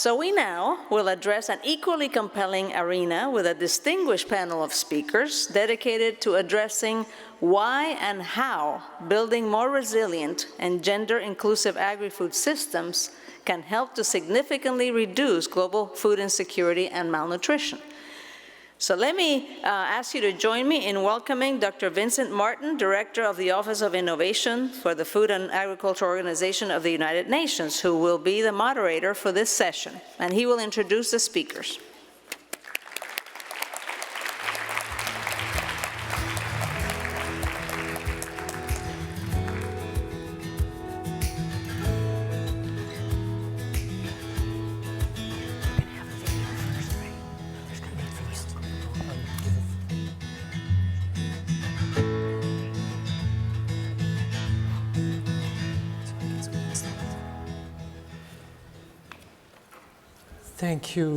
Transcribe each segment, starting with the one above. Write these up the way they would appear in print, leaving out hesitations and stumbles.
So we now will address an equally compelling arena with a distinguished panel of speakers dedicated to addressing why and how building more resilient and gender-inclusive agri-food systems can help to significantly reduce global food insecurity and malnutrition. So let me ask you to join me in welcoming Dr. Vincent Martin, Director of the Office of Innovation for the Food and Agriculture Organization of the United Nations, who will be the moderator for this session, and he will introduce the speakers.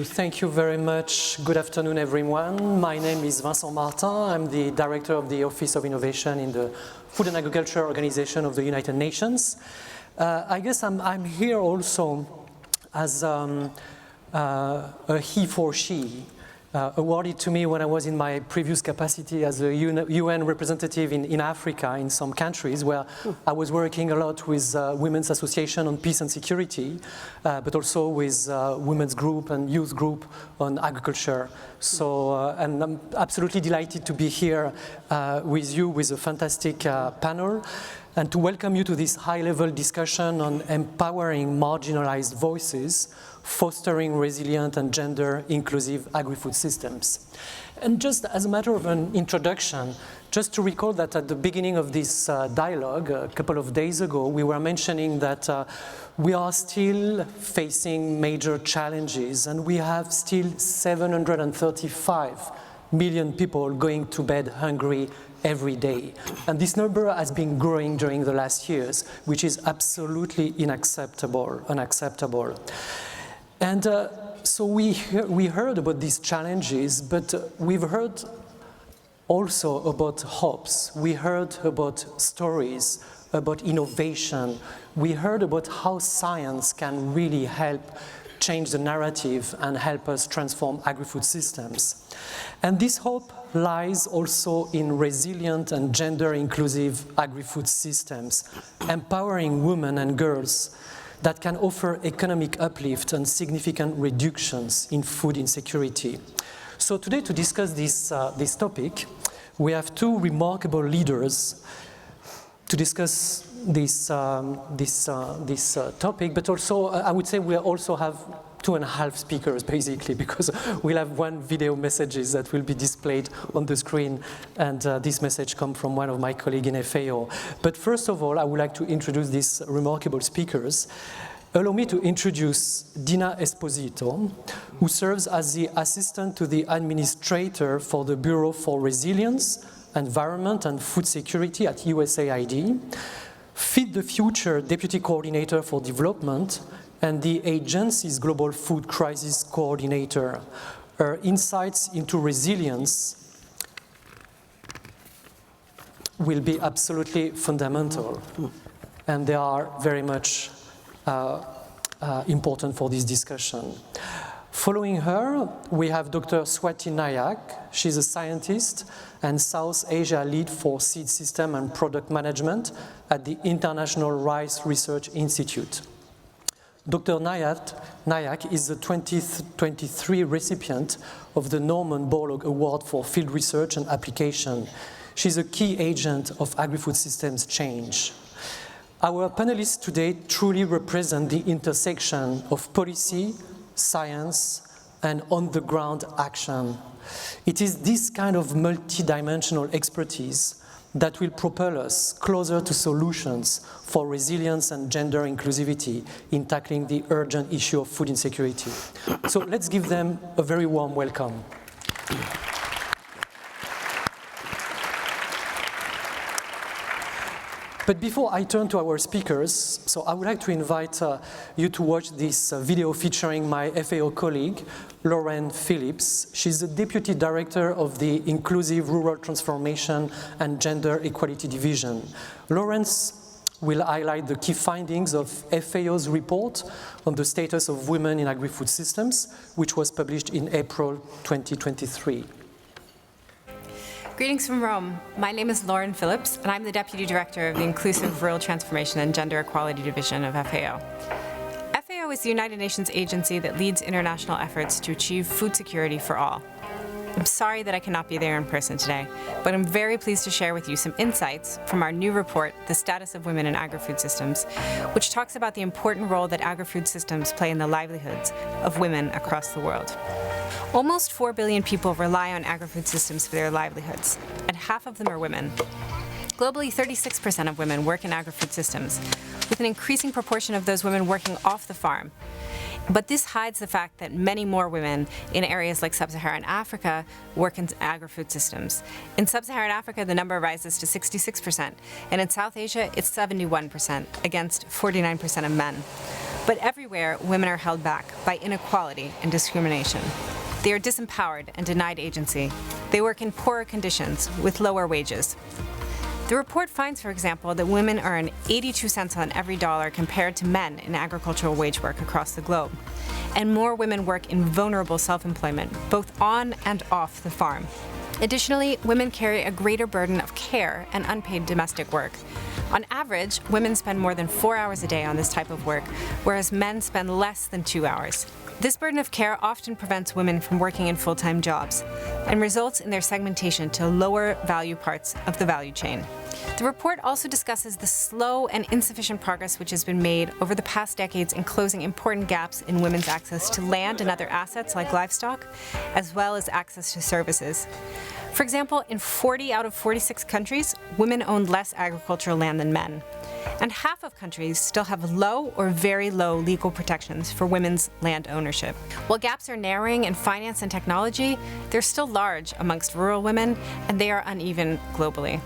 Thank you very much. Good afternoon, everyone. My name is Vincent Martin. I'm the Director of the Office of Innovation in the Food and Agriculture Organization of the United Nations. I guess I'm here also as a he for she, awarded to me when I was in my previous capacity as a UN representative in Africa, in some countries where I was working a lot with Women's Association on Peace and Security, but also with women's group and youth group on agriculture. So, and I'm absolutely delighted to be here with you with a fantastic panel, and to welcome you to this high-level discussion on empowering marginalized voices, fostering resilient and gender-inclusive agri-food systems. And just as a matter of an introduction, just to recall that at the beginning of this dialogue, a couple of days ago, we were mentioning that we are still facing major challenges, and we have still 735 million people going to bed hungry every day. And this number has been growing during the last years, which is absolutely unacceptable. And so we heard about these challenges, but we've heard also about hopes. We heard about stories, about innovation. We heard about how science can really help change the narrative and help us transform agri-food systems. And this hope lies also in resilient and gender-inclusive agri-food systems, empowering women and girls that can offer economic uplift and significant reductions in food insecurity. So today, to discuss this topic, we have two remarkable leaders to discuss this topic, but also I would say we also have 2.5 speakers, basically, because we'll have one video messages that will be displayed on the screen, and this message comes from one of my colleagues in FAO. But first of all, I would like to introduce these remarkable speakers. Allow me to introduce Dina Esposito, who serves as the assistant to the administrator for the Bureau for Resilience, Environment and Food Security at USAID, Feed the Future Deputy Coordinator for Development, and the agency's Global Food Crisis Coordinator. Her insights into resilience will be absolutely fundamental, and they are very much important for this discussion. Following her, we have Dr. Swati Nayak. She's a scientist and South Asia lead for seed system and product management at the International Rice Research Institute. Dr. Nayak is the 2023 recipient of the Norman Borlaug Award for Field Research and Application. She's a key agent of agri-food systems change. Our panelists today truly represent the intersection of policy, science, and on-the-ground action. It is this kind of multidimensional expertise that will propel us closer to solutions for resilience and gender inclusivity in tackling the urgent issue of food insecurity. So let's give them a very warm welcome. But before I turn to our speakers, so I would like to invite you to watch this video featuring my FAO colleague, Lauren Phillips. She's the Deputy Director of the Inclusive Rural Transformation and Gender Equality Division. Lauren's will highlight the key findings of FAO's report on the status of women in agri-food systems, which was published in April 2023. Greetings from Rome. My name is Lauren Phillips, and I'm the Deputy Director of the Inclusive Rural Transformation and Gender Equality Division of FAO. FAO is the United Nations agency that leads international efforts to achieve food security for all. I'm sorry that I cannot be there in person today, but I'm very pleased to share with you some insights from our new report, The Status of Women in Agri-Food Systems, which talks about the important role that agri-food systems play in the livelihoods of women across the world. Almost 4 billion people rely on agri-food systems for their livelihoods, and half of them are women. Globally, 36% of women work in agri-food systems, with an increasing proportion of those women working off the farm. But this hides the fact that many more women in areas like sub-Saharan Africa work in agri-food systems. In sub-Saharan Africa, the number rises to 66%, and in South Asia, it's 71%, against 49% of men. But everywhere, women are held back by inequality and discrimination. They are disempowered and denied agency. They work in poorer conditions with lower wages. The report finds, for example, that women earn 82 cents on every dollar compared to men in agricultural wage work across the globe. And more women work in vulnerable self-employment, both on and off the farm. Additionally, women carry a greater burden of care and unpaid domestic work. On average, women spend more than 4 hours a day on this type of work, whereas men spend less than 2 hours. This burden of care often prevents women from working in full-time jobs and results in their segmentation to lower value parts of the value chain. The report also discusses the slow and insufficient progress which has been made over the past decades in closing important gaps in women's access to land and other assets like livestock, as well as access to services. For example, in 40 out of 46 countries, women own less agricultural land than men. And half of countries still have low or very low legal protections for women's land ownership. While gaps are narrowing in finance and technology, they're still large amongst rural women, and they are uneven globally.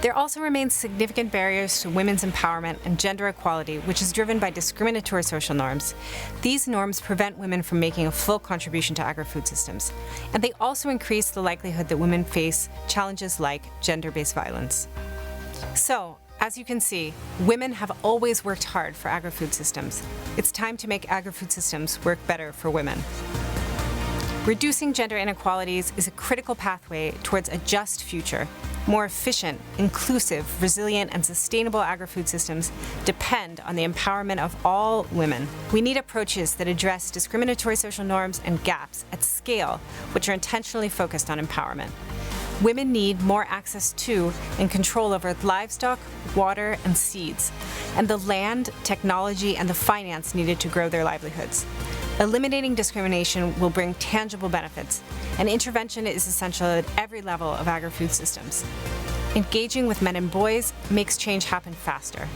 There also remains significant barriers to women's empowerment and gender equality, which is driven by discriminatory social norms. These norms prevent women from making a full contribution to agri-food systems, and they also increase the likelihood that women face challenges like gender-based violence. So, as you can see, women have always worked hard for agri-food systems. It's time to make agri-food systems work better for women. Reducing gender inequalities is a critical pathway towards a just future. More efficient, inclusive, resilient, and sustainable agri-food systems depend on the empowerment of all women. We need approaches that address discriminatory social norms and gaps at scale, which are intentionally focused on empowerment. Women need more access to and control over livestock, water, and seeds, and the land, technology, and the finance needed to grow their livelihoods. Eliminating discrimination will bring tangible benefits, and intervention is essential at every level of agri-food systems. Engaging with men and boys makes change happen faster.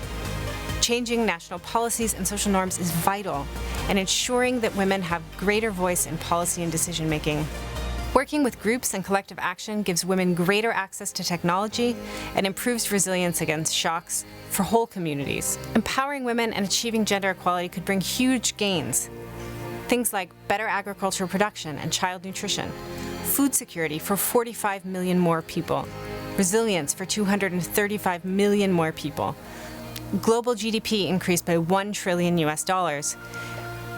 Changing national policies and social norms is vital, and ensuring that women have greater voice in policy and decision-making. Working with groups and collective action gives women greater access to technology and improves resilience against shocks for whole communities. Empowering women and achieving gender equality could bring huge gains. Things like better agricultural production and child nutrition, food security for 45 million more people, resilience for 235 million more people, global GDP increased by $1 trillion US.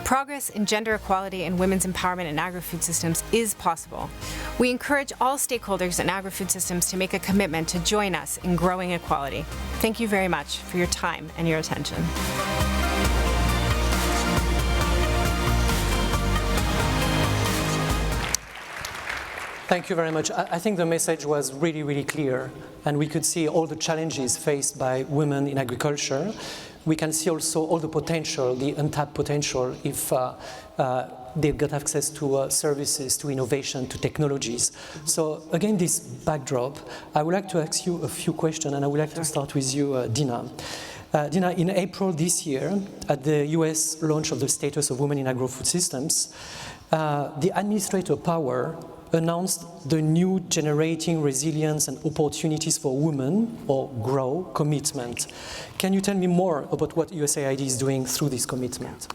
Progress in gender equality and women's empowerment in agri-food systems is possible. We encourage all stakeholders in agri-food systems to make a commitment to join us in growing equality. Thank you very much for your time and your attention. Thank you very much. I think the message was really, really clear, and we could see all the challenges faced by women in agriculture. We can see also all the potential, the untapped potential, if they've got access to services, to innovation, to technologies. So again, this backdrop, I would like to ask you a few questions, and I would like to start with you, Dina. Dina, in April this year, at the US launch of the Status of Women in Agri-Food Systems, the Administrator Power announced the new Generating Resilience and Opportunities for Women, or GROW, commitment. Can you tell me more about what USAID is doing through this commitment?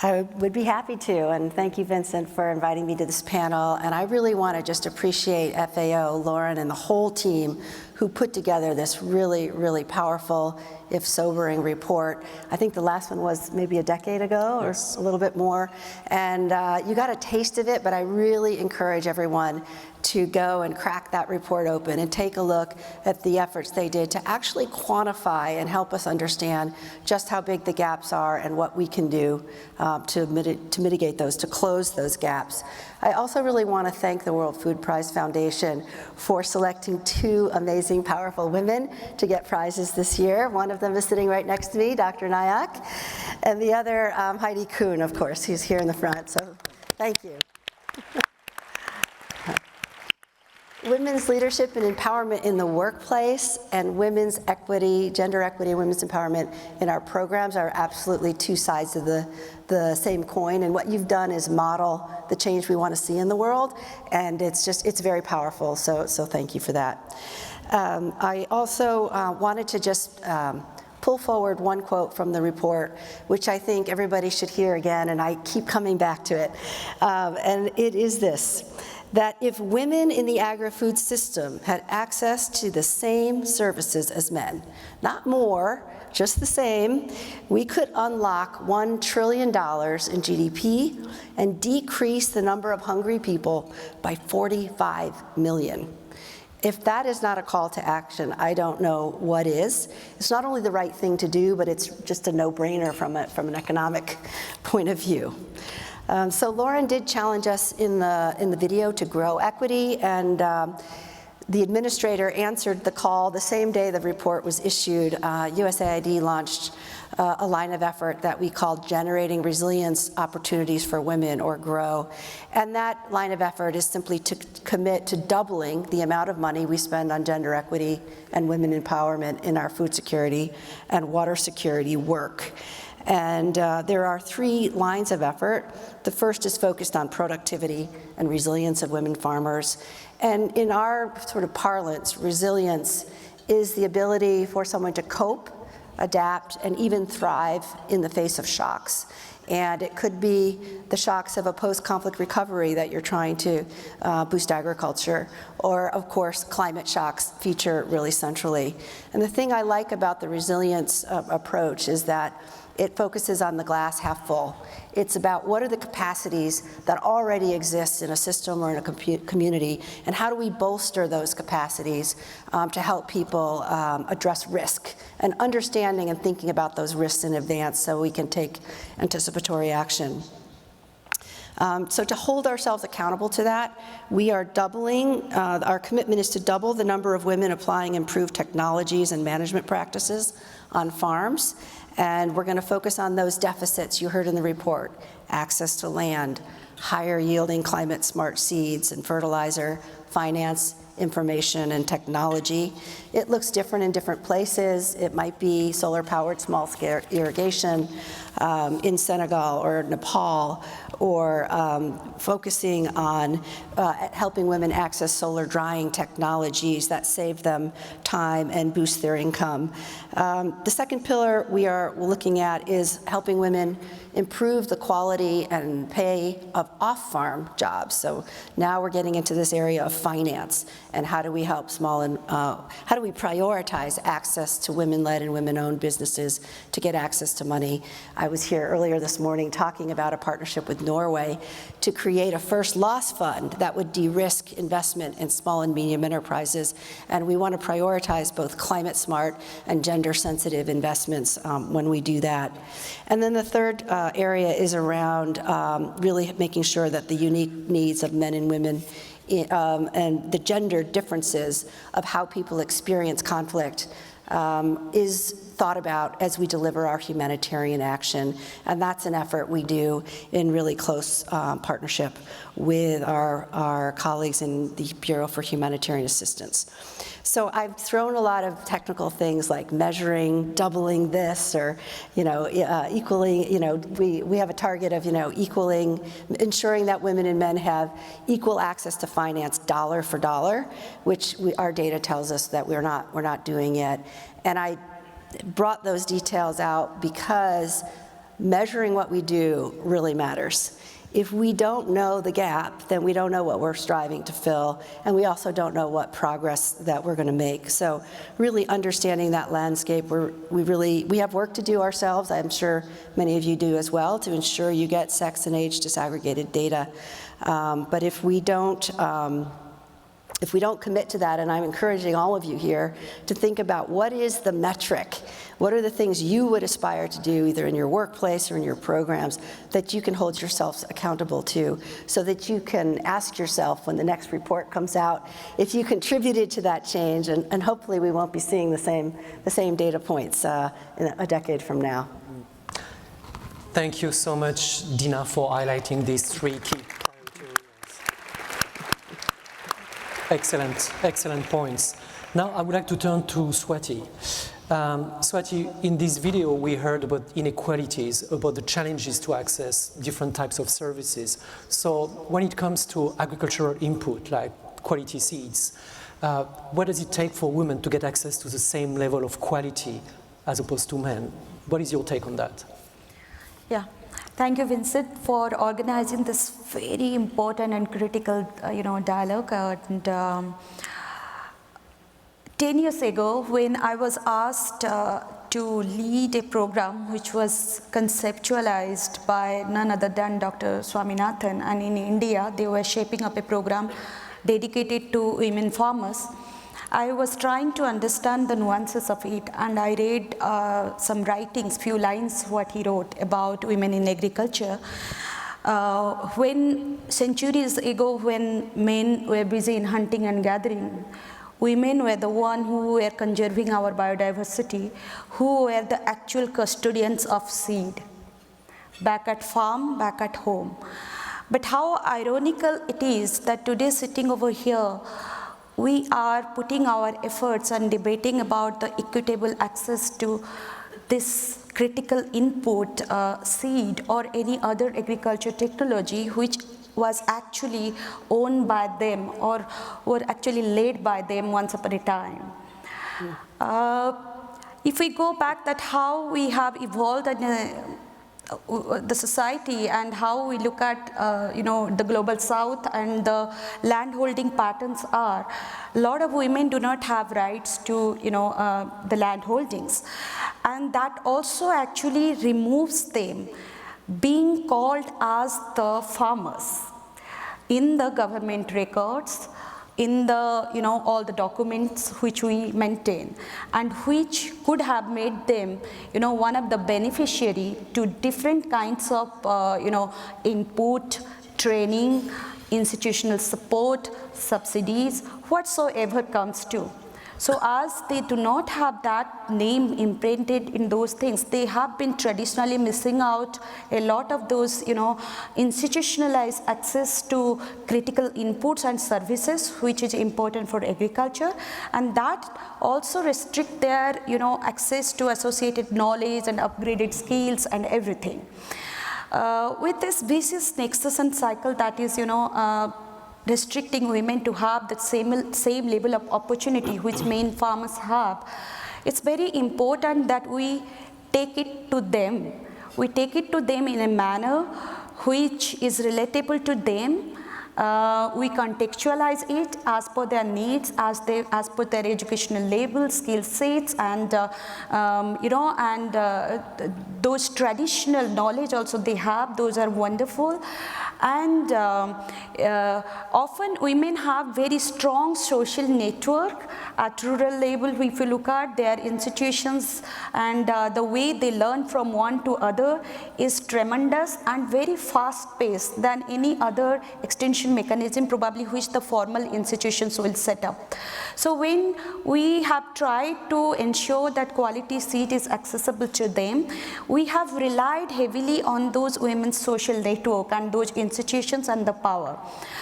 I would be happy to, and thank you, Vincent, for inviting me to this panel. And I really want to just appreciate FAO, Lauren, and the whole team who put together this really, really powerful, if sobering, report. I think the last one was maybe a decade ago, or a little bit more. And you got a taste of it, but I really encourage everyone to go and crack that report open and take a look at the efforts they did to actually quantify and help us understand just how big the gaps are and what we can do to mitigate those, to close those gaps. I also really want to thank the World Food Prize Foundation for selecting 2 amazing, powerful women to get prizes this year. One of them is sitting right next to me, Dr. Nayak, and the other, Heidi Kuhn, of course, who's here in the front, so thank you. Women's leadership and empowerment in the workplace and women's equity, gender equity and women's empowerment in our programs are absolutely 2 sides of the same coin. And what you've done is model the change we want to see in the world. And it's very powerful. So thank you for that. I also wanted to just pull forward one quote from the report, which I think everybody should hear again, and I keep coming back to it. And it is this: that if women in the agri-food system had access to the same services as men, not more, just the same, we could unlock $1 trillion in GDP and decrease the number of hungry people by 45 million. If that is not a call to action, I don't know what is. It's not only the right thing to do, but it's just a no-brainer from an economic point of view. So Lauren did challenge us in the video to grow equity, and the administrator answered the call the same day the report was issued. USAID launched a line of effort that we called Generating Resilience Opportunities for Women, or GROW. And that line of effort is simply to commit to doubling the amount of money we spend on gender equity and women empowerment in our food security and water security work. And there are 3 lines of effort. The first is focused on productivity and resilience of women farmers. And in our sort of parlance, resilience is the ability for someone to cope, adapt, and even thrive in the face of shocks. And it could be the shocks of a post-conflict recovery that you're trying to boost agriculture, or of course, climate shocks feature really centrally. And the thing I like about the resilience approach is that it focuses on the glass half full. It's about what are the capacities that already exist in a system or in a community, and how do we bolster those capacities to help people address risk, and understanding and thinking about those risks in advance so we can take anticipatory action. So to hold ourselves accountable to that, we are doubling, our commitment is to double the number of women applying improved technologies and management practices on farms. And we're going to focus on those deficits you heard in the report: access to land, higher yielding climate smart seeds and fertilizer, finance, information, and technology. It looks different in different places. It might be solar-powered small-scale irrigation in Senegal or Nepal, or focusing on helping women access solar drying technologies that save them time and boost their income. The second pillar we're looking at is helping women improve the quality and pay of off-farm jobs. So now we're getting into this area of finance, and how do we help small and how do we prioritize access to women-led and women-owned businesses to get access to money. I was here earlier this morning talking about a partnership with Norway to create a first loss fund that would de-risk investment in small and medium enterprises, and we want to prioritize both climate smart and gender sensitive investments when we do that. And then the third area is around really making sure that the unique needs of men and women and the gender differences of how people experience conflict is thought about as we deliver our humanitarian action. And that's an effort we do in really close partnership with our colleagues in the Bureau for Humanitarian Assistance. So I've thrown a lot of technical things like measuring, doubling this, or equaling. We have a target of equaling, ensuring that women and men have equal access to finance dollar for dollar, which our data tells us that we're not doing yet. And I brought those details out because measuring what we do really matters. If we don't know the gap, then we don't know what we're striving to fill, and we also don't know what progress that we're going to make. So really understanding that landscape, we have work to do ourselves. I'm sure many of you do as well, to ensure you get sex and age disaggregated data. But if we don't commit to that, and I'm encouraging all of you here to think about what is the metric, what are the things you would aspire to do either in your workplace or in your programs that you can hold yourselves accountable to, so that you can ask yourself when the next report comes out if you contributed to that change, and hopefully we won't be seeing the same data points in a decade from now. Thank you so much, Dina, for highlighting these 3 key priority areas. Excellent points. Now I would like to turn to Swati. Swati, in this video we heard about inequalities, about the challenges to access different types of services. So when it comes to agricultural input, like quality seeds, what does it take for women to get access to the same level of quality as opposed to men? What is your take on that? Yeah. Thank you, Vincent, for organizing this very important and critical, dialogue. And 10 years ago, when I was asked to lead a program which was conceptualized by none other than Dr. Swaminathan, and in India, they were shaping up a program dedicated to women farmers, I was trying to understand the nuances of it, and I read some writings, few lines what he wrote about women in agriculture. When centuries ago, when men were busy in hunting and gathering, women were the one who were conserving our biodiversity, who were the actual custodians of seed, back at farm, back at home. But how ironical it is that today, sitting over here, we are putting our efforts and debating about the equitable access to this critical input, seed or any other agriculture technology, which was actually owned by them or were actually led by them once upon a time. If we go back that how we have evolved in the society and how we look at the global south and the land holding patterns are, a lot of women do not have rights to the land holdings, and that also actually removes them being called as the farmers in the government records, in the all the documents which we maintain, and which could have made them one of the beneficiary to different kinds of input, training, institutional support, subsidies, whatsoever comes to. So as they do not have that name imprinted in those things, they have been traditionally missing out a lot of those, institutionalized access to critical inputs and services, which is important for agriculture, and that also restrict their, access to associated knowledge and upgraded skills and everything. With this vicious nexus and cycle that is, restricting women to have that same level of opportunity which men farmers have, it's very important that we take it to them. We take it to them in a manner which is relatable to them. We contextualize it as per their needs, as per their educational level, skill sets, and those traditional knowledge also they have. Those are wonderful. And often women have very strong social network at rural level. If you look at their institutions and the way they learn from one to other is tremendous and very fast paced than any other extension mechanism probably which the formal institutions will set up. So when we have tried to ensure that quality seed is accessible to them, we have relied heavily on those women's social network and those institutions and the power.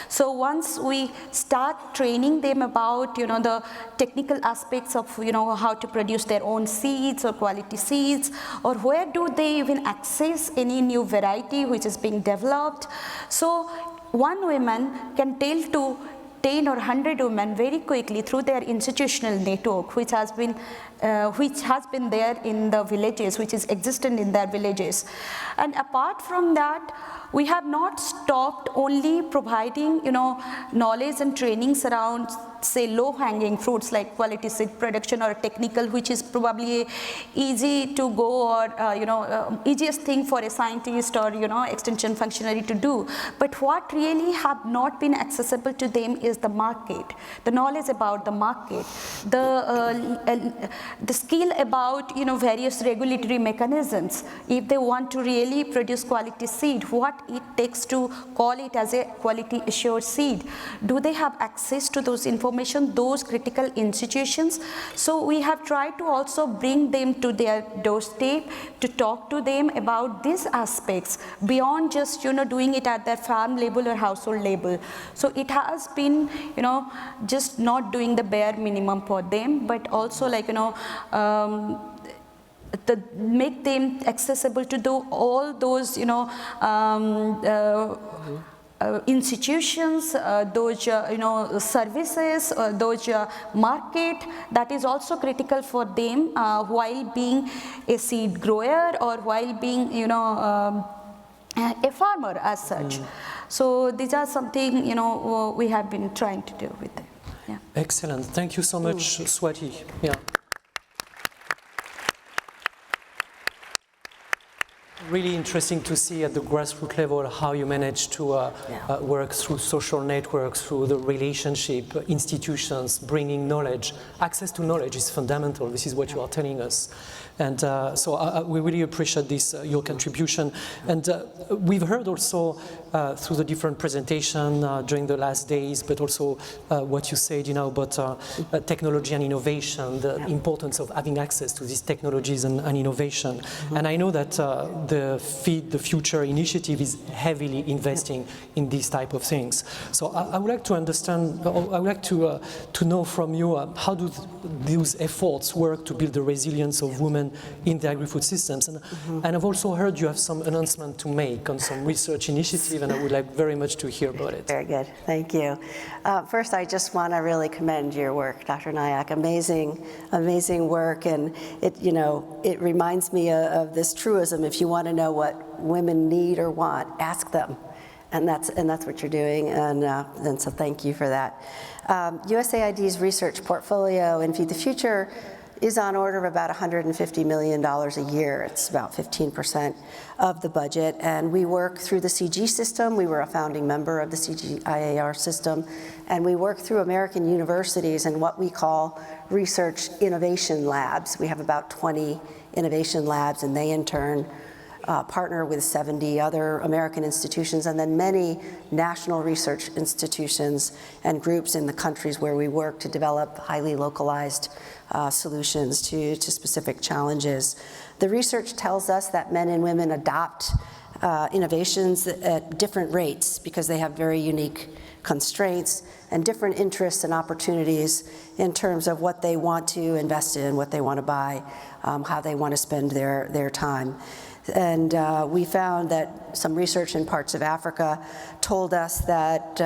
So once we start training them about the technical aspects of how to produce their own seeds or quality seeds, or where do they even access any new variety which is being developed, so one woman can tell to 10 or 100 women very quickly through their institutional network, which has been there in the villages, which is existent in their villages. And apart from that, we have not stopped only providing, knowledge and trainings around, say, low-hanging fruits like quality seed production or technical, which is probably easy to go or, easiest thing for a scientist or, extension functionary to do. But what really have not been accessible to them is the market, the knowledge about the market, the skill about, various regulatory mechanisms. If they want to really produce quality seed, what it takes to call it as a quality assured seed. Do they have access to those information, those critical institutions? So we have tried to also bring them to their doorstep, to talk to them about these aspects beyond just, doing it at their farm level or household level. So it has been, just not doing the bare minimum for them, but also like, make them accessible to do all those, institutions, those services, those market that is also critical for them while being a seed grower or while being a farmer as such. So these are something we have been trying to do with them. Yeah. Excellent. Thank you so much, Swati. Yeah. Really interesting to see at the grassroots level how you manage to work through social networks, through the relationship, institutions, bringing knowledge. Access to knowledge is fundamental. This is what you are telling us. And so we really appreciate this, your contribution. And we've heard also through the different presentation during the last days, but also what you said, about technology and innovation, the importance of having access to these technologies and innovation. Mm-hmm. And I know that the Feed the Future initiative is heavily investing in these type of things. So I would like to understand, I would like to know from you, how do those efforts work to build the resilience of women in the agri-food systems? And, and I've also heard you have some announcement to make on some research initiative, and I would like very much to hear about it. Very good, thank you. First, I just want to really commend your work, Dr. Nayak. Amazing, amazing work, and it reminds me of this truism: if you want to know what women need or want, ask them. And that's what you're doing, and so thank you for that. USAID's research portfolio in Feed the Future is on order of about $150 million a year. It's about 15% of the budget, and we work through the CG system. We were a founding member of the CG-IAR system, and we work through American universities in what we call research innovation labs. We have about 20 innovation labs, and they in turn partner with 70 other American institutions, and then many national research institutions and groups in the countries where we work to develop highly localized solutions to specific challenges. The research tells us that men and women adopt innovations at different rates because they have very unique constraints and different interests and opportunities in terms of what they want to invest in, what they want to buy, how they want to spend their time. And we found that some research in parts of Africa told us that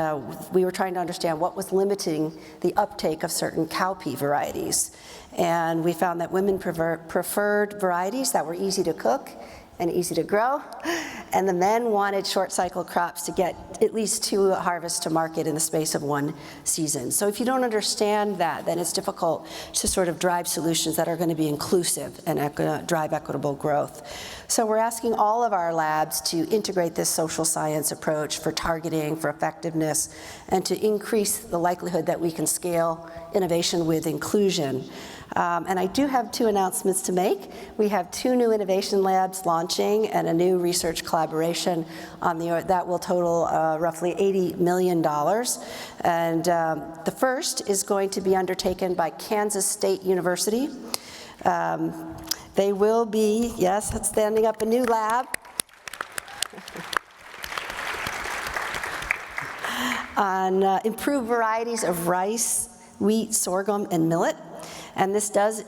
we were trying to understand what was limiting the uptake of certain cowpea varieties. And we found that women preferred varieties that were easy to cook and easy to grow, and the men wanted short cycle crops to get at least 2 harvests to market in the space of 1 season. So if you don't understand that, then it's difficult to sort of drive solutions that are going to be inclusive and drive equitable growth. So we're asking all of our labs to integrate this social science approach for targeting, for effectiveness, and to increase the likelihood that we can scale innovation with inclusion. And I do have 2 announcements to make. We have 2 new innovation labs launching and a new research collaboration that will total roughly $80 million. And the first is going to be undertaken by Kansas State University. They will be, yes, standing up a new lab on improved varieties of rice, wheat, sorghum, and millet. And this does,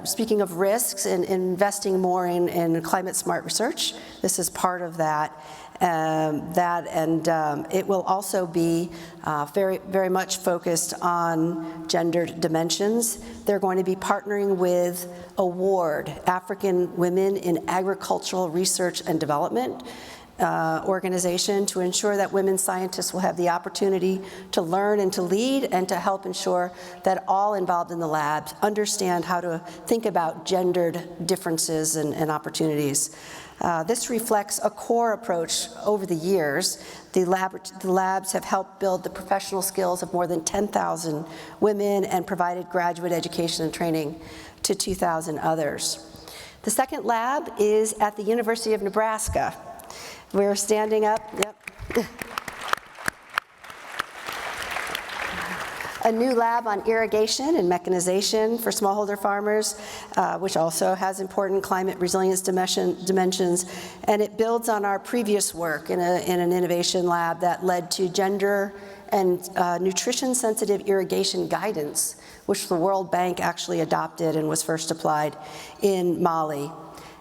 speaking of risks and investing more in climate smart research, this is part of that. It will also be very much focused on gendered dimensions. They're going to be partnering with AWARD, African Women in Agricultural Research and Development organization, to ensure that women scientists will have the opportunity to learn and to lead and to help ensure that all involved in the labs understand how to think about gendered differences and opportunities. This reflects a core approach over the years. The labs have helped build the professional skills of more than 10,000 women and provided graduate education and training to 2,000 others. The second lab is at the University of Nebraska. We're standing up, yep. A new lab on irrigation and mechanization for smallholder farmers, which also has important climate resilience dimensions, and it builds on our previous work in an innovation lab that led to gender and nutrition-sensitive irrigation guidance, which the World Bank actually adopted and was first applied in Mali.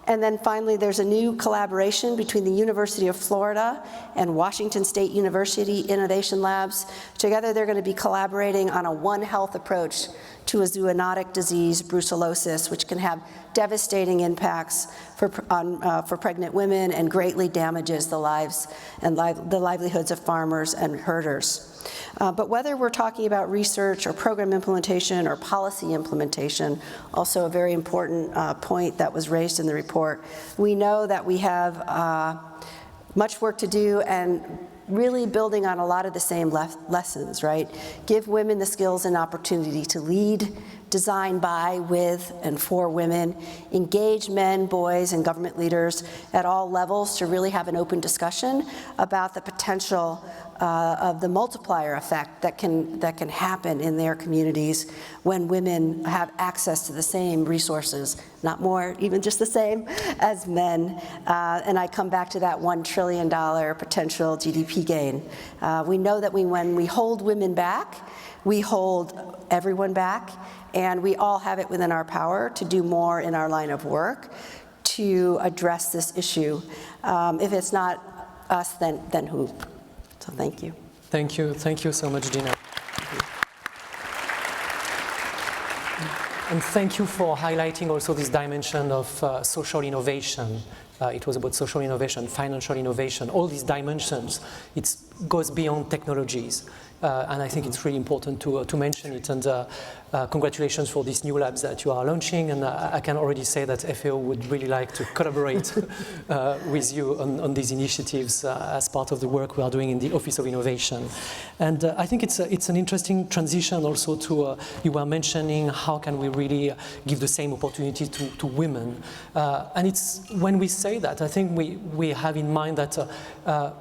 And then finally, there's a new collaboration between the University of Florida and Washington State University Innovation Labs. Together, they're going to be collaborating on a One Health approach to a zoonotic disease, brucellosis, which can have devastating impacts for pregnant women and greatly damages the lives and the livelihoods of farmers and herders. But whether we're talking about research or program implementation or policy implementation, also a very important point that was raised in the report, we know that we have much work to do and really building on a lot of the same lessons, right? Give women the skills and opportunity to lead, design by, with, and for women, engage men, boys, and government leaders at all levels to really have an open discussion about the potential of the multiplier effect that can happen in their communities when women have access to the same resources, not more, even just the same as men. And I come back to that $1 trillion potential GDP gain. We know that when we hold women back, we hold everyone back, and we all have it within our power to do more in our line of work to address this issue. If it's not us, then who? So thank you. Thank you so much, Dina. And thank you for highlighting also this dimension of social innovation. It was about social innovation, financial innovation, all these dimensions. It goes beyond technologies. And I think it's really important to mention it. And congratulations for these new labs that you are launching. And I can already say that FAO would really like to collaborate with you on these initiatives as part of the work we are doing in the Office of Innovation. And I think it's an interesting transition also to, you were mentioning how can we really give the same opportunity to women. And it's when we say that, I think we have in mind that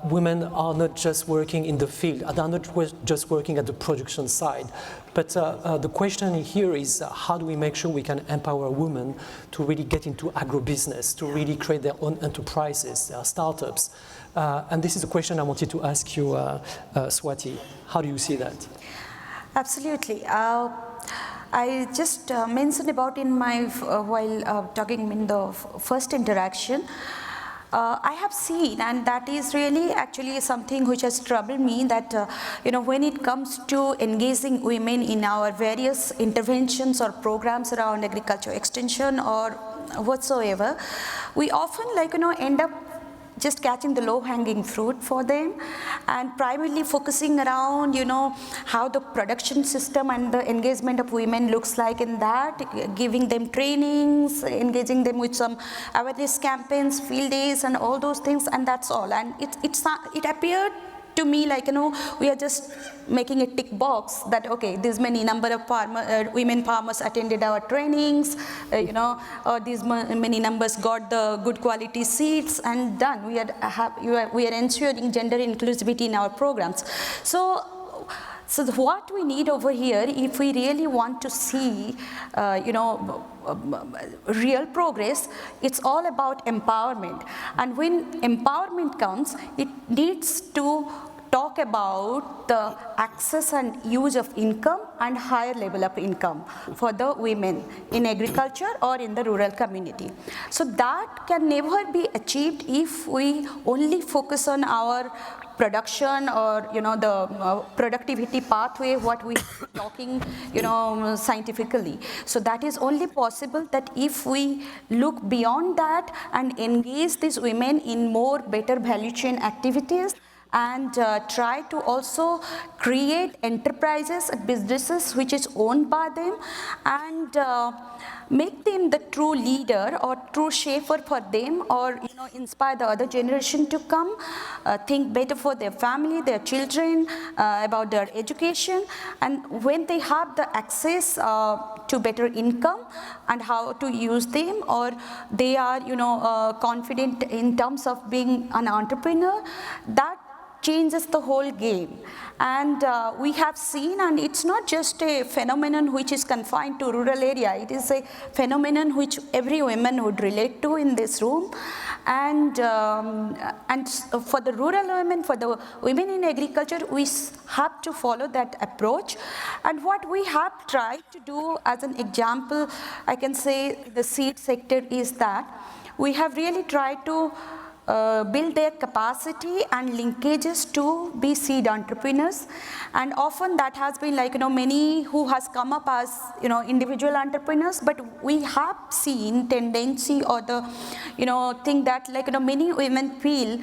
women are not just working in the field, they are not just working at the production side. But the question here is how do we make sure we can empower women to really get into agribusiness, to really create their own enterprises, their startups? And this is a question I wanted to ask you, Swati. How do you see that? Absolutely. I just mentioned about in my, while talking in the first interaction, I have seen, and that is really actually something which has troubled me, that when it comes to engaging women in our various interventions or programs around agriculture extension or whatsoever, we often end up just catching the low-hanging fruit for them and primarily focusing around how the production system and the engagement of women looks like in that, giving them trainings, engaging them with some awareness campaigns, field days and all those things, and that's all. And it appeared to me like we are just making a tick box that okay, this many number of women farmers attended our trainings, or these many numbers got the good quality seeds, and done. We are ensuring gender inclusivity in our programs. So what we need over here, if we really want to see real progress, it's all about empowerment. And when empowerment comes, it needs to talk about the access and use of income and higher level of income for the women in agriculture or in the rural community. So that can never be achieved if we only focus on our production or the productivity pathway, what we are talking scientifically. So that is only possible that if we look beyond that and engage these women in more better value chain activities and try to also create enterprises and businesses which is owned by them and make them the true leader or true shaper for them, or inspire the other generation to come, think better for their family, their children, about their education. And when they have the access to better income and how to use them, or they are confident in terms of being an entrepreneur, that changes the whole game. And we have seen, and it's not just a phenomenon which is confined to rural area, it is a phenomenon which every woman would relate to in this room. And for the rural women, for the women in agriculture, we have to follow that approach. And what we have tried to do, as an example, I can say the seed sector, is that we have really tried to build their capacity and linkages to be seed entrepreneurs. And often that has been many who has come up as individual entrepreneurs, but we have seen tendency or the thing that many women feel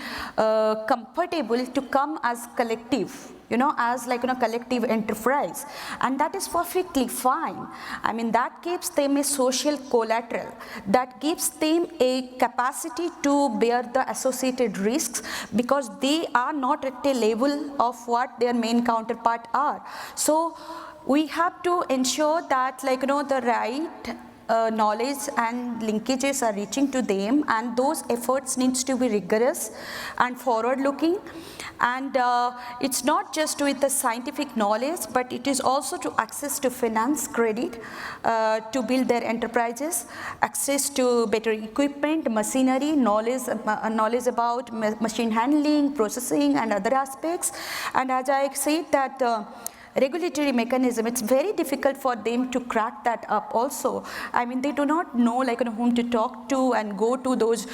comfortable to come as collective, as collective enterprise, and that is perfectly fine. I mean, that gives them a social collateral, that gives them a capacity to bear the associated risks, because they are not at a level of what their main counterpart are. So we have to ensure that the right knowledge and linkages are reaching to them, and those efforts needs to be rigorous and forward looking. And it's not just with the scientific knowledge, but it is also to access to finance, credit, to build their enterprises, access to better equipment, machinery, knowledge about machine handling, processing and other aspects. And as I said that regulatory mechanism, it's very difficult for them to crack that up also. I mean, they do not know whom to talk to and go to those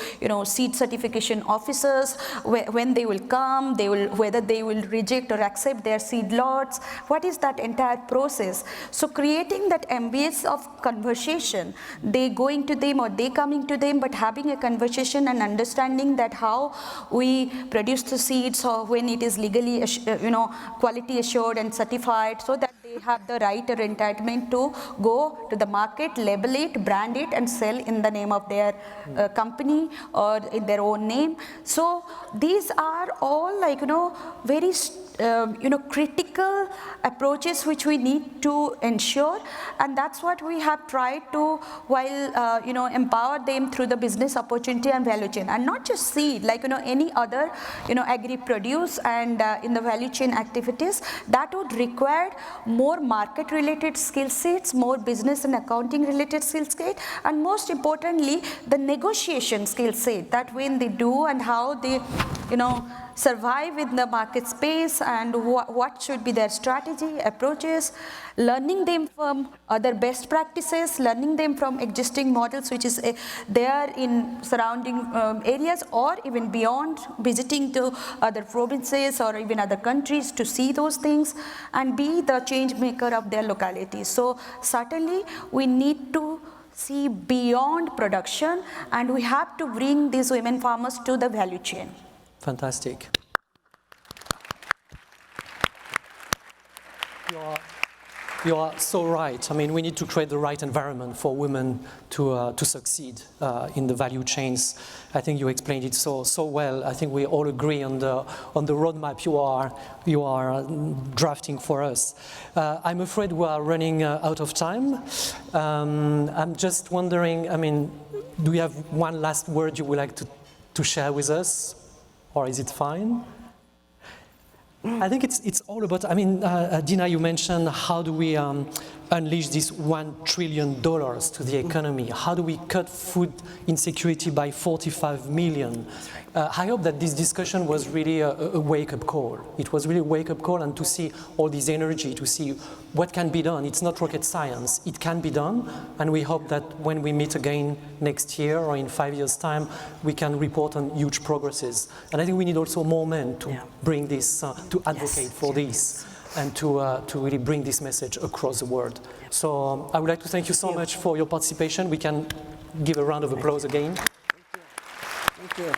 seed certification officers, when they will come, whether they will reject or accept their seed lots, what is that entire process. So creating that ambience of conversation, they going to them or they coming to them, but having a conversation and understanding that how we produce the seeds, or when it is legally quality assured and certified, so that they have the right or entitlement to go to the market, label it, brand it and sell in the name of their company or in their own name. So these are all very critical approaches which we need to ensure, and that's what we have tried to, while empower them through the business opportunity and value chain, and not just seed, any other agri produce and in the value chain activities that would require more market related skill sets, more business and accounting related skill set, and most importantly the negotiation skill set, that when they do and how they survive in the market space, and what should be their strategy, approaches, learning them from other best practices, learning them from existing models which is there in surrounding areas, or even beyond, visiting to other provinces or even other countries to see those things and be the change maker of their locality. So certainly we need to see beyond production, and we have to bring these women farmers to the value chain. Fantastic. You are so right. I mean, we need to create the right environment for women to succeed in the value chains. I think you explained it so well. I think we all agree on the roadmap you are drafting for us. I'm afraid we are running out of time. I'm just wondering, I mean, do you have one last word you would like to share with us? Or is it fine? I think it's all about, I mean, Dina, you mentioned how do we unleash this $1 trillion to the economy? How do we cut food insecurity by 45 million? I hope that this discussion was really a wake-up call. It was really a wake-up call, and to see all this energy, to see what can be done. It's not rocket science. It can be done, and we hope that when we meet again next year or in 5 years' time, we can report on huge progresses. And I think we need also more men to bring this, to advocate for this, and to really bring this message across the world. So I would like to thank you so much for your participation. We can give a round of applause again. Thank you.